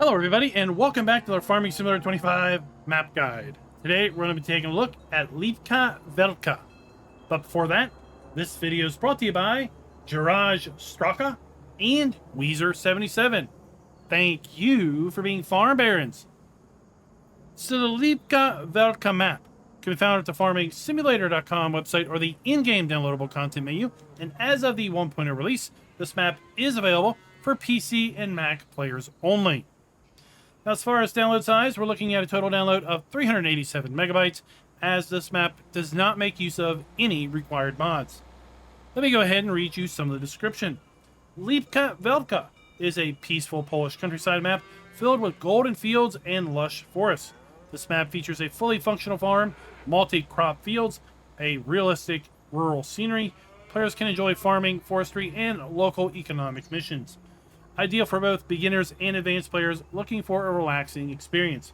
Hello everybody, and welcome back to our Farming Simulator 25 map guide. Today we're going to be taking a look at Lipka Wielka. But before that, this video is brought to you by Jiraj Straka and Weezer77. Thank you for being farm barons. So the Lipka Wielka map can be found at the farmingsimulator.com website or the in-game downloadable content menu. And as of the 1.0 release, this map is available for PC and Mac players only. Now, as far as download size, we're looking at a total download of 387 megabytes, as this map does not make use of any required mods. Let me go ahead and read you some of the description. Lipka Wielka is a peaceful Polish countryside map filled with golden fields and lush forests. This map features a fully functional farm, multi-crop fields, a realistic rural scenery. Players can enjoy farming, forestry, and local economic missions. Ideal for both beginners and advanced players looking for a relaxing experience.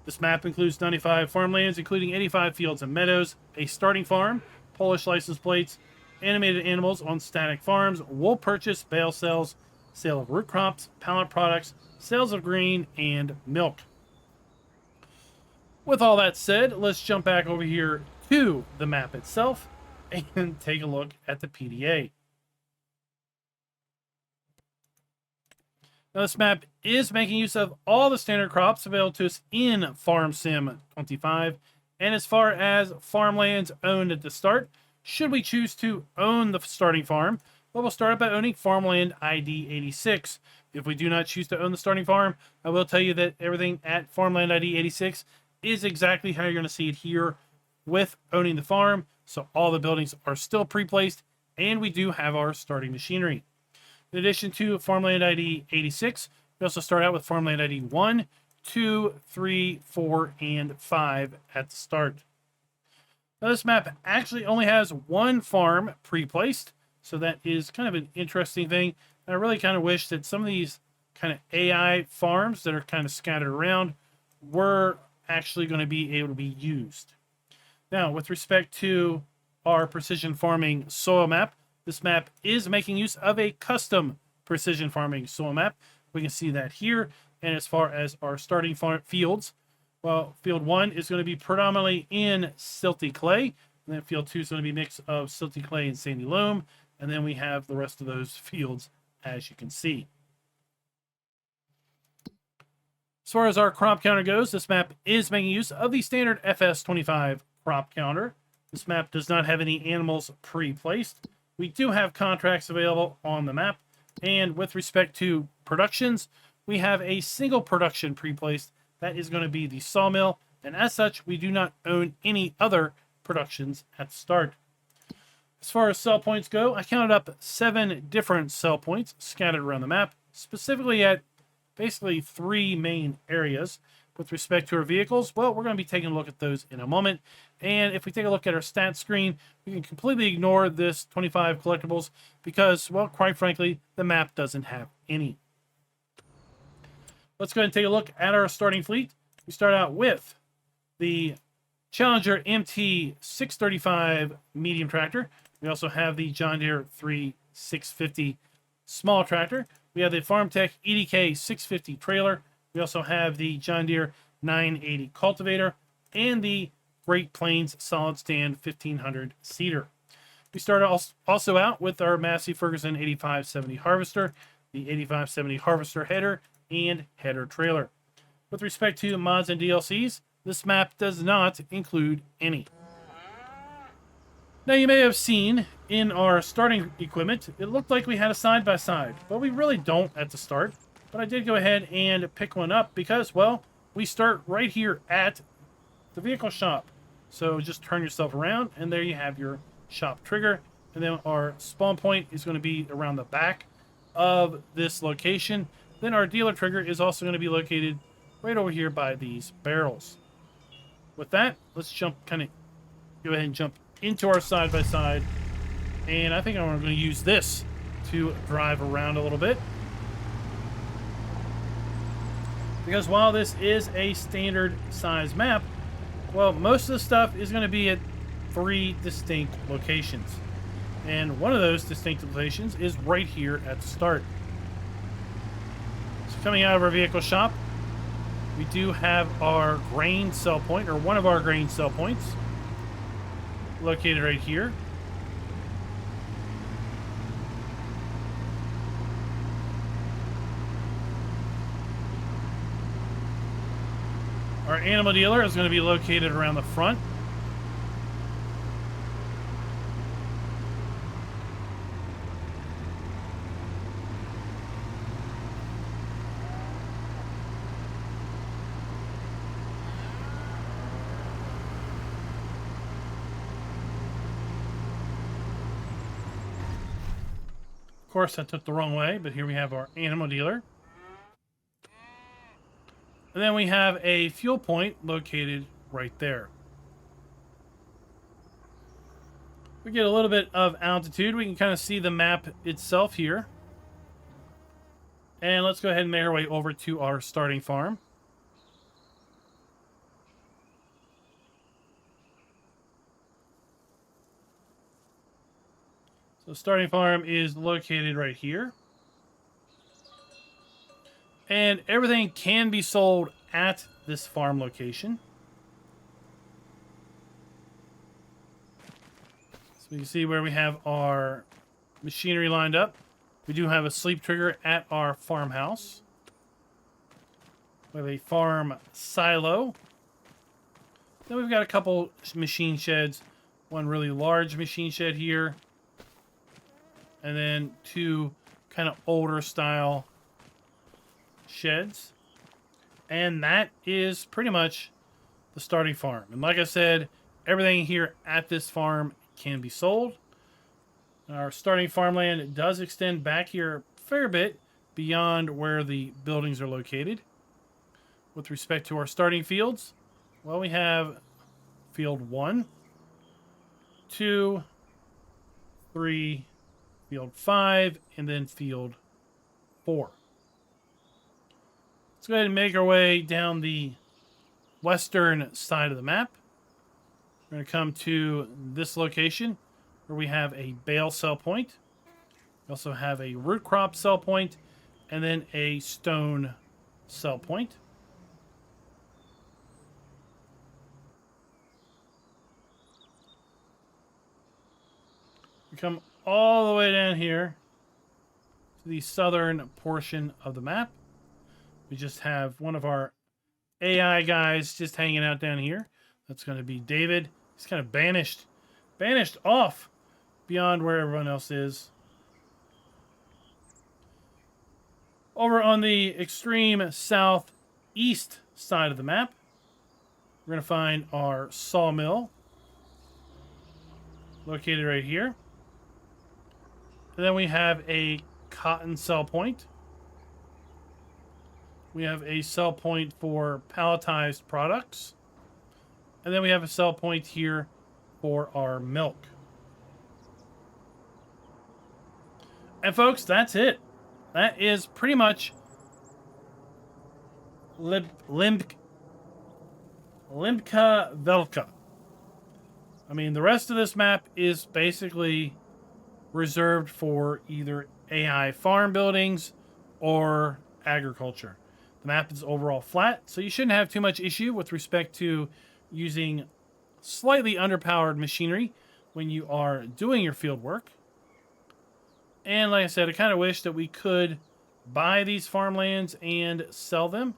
This map includes 95 farmlands, including 85 fields and meadows, a starting farm, Polish license plates, animated animals on static farms, wool purchase, bale sales, sale of root crops, pallet products, sales of grain, and milk. With all that said, let's jump back over here to the map itself and take a look at the PDA. Now, this map is making use of all the standard crops available to us in Farm Sim 25. And as far as farmlands owned at the start, should we choose to own the starting farm, well, we'll start by owning farmland ID 86. If we do not choose to own the starting farm, I will tell you that everything at farmland ID 86 is exactly how you're going to see it here with owning the farm. So all the buildings are still pre-placed, and we do have our starting machinery. In addition to Farmland ID 86, we also start out with Farmland ID 1, 2, 3, 4, and 5 at the start. Now, this map actually only has one farm pre-placed, so that is kind of an interesting thing. And I really kind of wish that some of these kind of AI farms that are kind of scattered around were actually going to be able to be used. Now, with respect to our precision farming soil map, this map is making use of a custom precision farming soil map. We can see that here. And as far as our starting farm fields, well, field 1 is going to be predominantly in silty clay. And then field 2 is going to be a mix of silty clay and sandy loam. And then we have the rest of those fields, as you can see. As far as our crop counter goes, this map is making use of the standard FS25 crop counter. This map does not have any animals pre-placed. We do have contracts available on the map, and with respect to productions, we have a single production pre-placed. That is going to be the sawmill, and as such, we do not own any other productions at the start. As far as sell points go, I counted up 7 different sell points scattered around the map, specifically at basically 3 main areas. With respect to our vehicles, well, we're going to be taking a look at those in a moment. And if we take a look at our stats screen, we can completely ignore this 25 collectibles because, well, quite frankly, the map doesn't have any. Let's go ahead and take a look at our starting fleet. We start out with the Challenger MT635 medium tractor. We also have the John Deere 3650 small tractor. We have the FarmTech EDK 650 trailer. We also have the John Deere 980 cultivator and the Great Plains solid stand 1500 seeder. We start also out with our Massey Ferguson 8570 harvester, the 8570 harvester header, and header trailer. With respect to mods and DLCs, this map does not include any. Now, you may have seen in our starting equipment, it looked like we had a side-by-side, but we really don't at the start. But I did go ahead and pick one up because, well, we start right here at the vehicle shop. So just turn yourself around, and there you have your shop trigger. And then our spawn point is going to be around the back of this location. Then our dealer trigger is also going to be located right over here by these barrels. With that, let's go ahead and jump into our side-by-side. And I think I'm going to use this to drive around a little bit. Because while this is a standard size map, well, most of the stuff is going to be at 3 distinct locations. And one of those distinct locations is right here at the start. As coming out of our vehicle shop, we do have our grain sell point, or one of our grain sell points, located right here. Our animal dealer is going to be located around the front. Of course, I took the wrong way, but here we have our animal dealer. And then we have a fuel point located right there. We get a little bit of altitude. We can kind of see the map itself here. And let's go ahead and make our way over to our starting farm. So starting farm is located right here. And everything can be sold at this farm location. So you can see where we have our machinery lined up. We do have a sleep trigger at our farmhouse. We have a farm silo. Then we've got a couple machine sheds. One really large machine shed here. And then two kind of older style sheds. And that is pretty much the starting farm. And like I said, everything here at this farm can be sold. Our starting farmland does extend back here a fair bit beyond where the buildings are located. With respect to our starting fields, well, we have field 1, 2, 3, field 5, and then field 4. Let's go ahead and make our way down the western side of the map. We're going to come to this location where we have a bale sell point. We also have a root crop sell point and then a stone sell point. We come all the way down here to the southern portion of the map. We just have one of our AI guys just hanging out down here. That's going to be David. He's kind of banished off beyond where everyone else is. Over on the extreme southeast side of the map, we're going to find our sawmill located right here. And then we have a cotton sell point. We have a sell point for palletized products. And then we have a sell point here for our milk. And folks, that's it. That is pretty much Lipka Wielka. I mean, the rest of this map is basically reserved for either AI farm buildings or agriculture. The map is overall flat, so you shouldn't have too much issue with respect to using slightly underpowered machinery when you are doing your field work. And like I said, I kind of wish that we could buy these farmlands and sell them,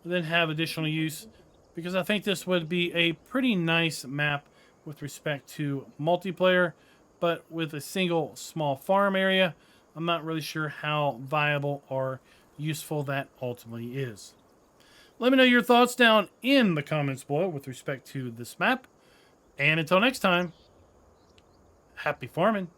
and then have additional use, because I think this would be a pretty nice map with respect to multiplayer, but with a single small farm area, I'm not really sure how viable or useful that ultimately is. Let me know your thoughts down in the comments below with respect to this map. And until next time, happy farming.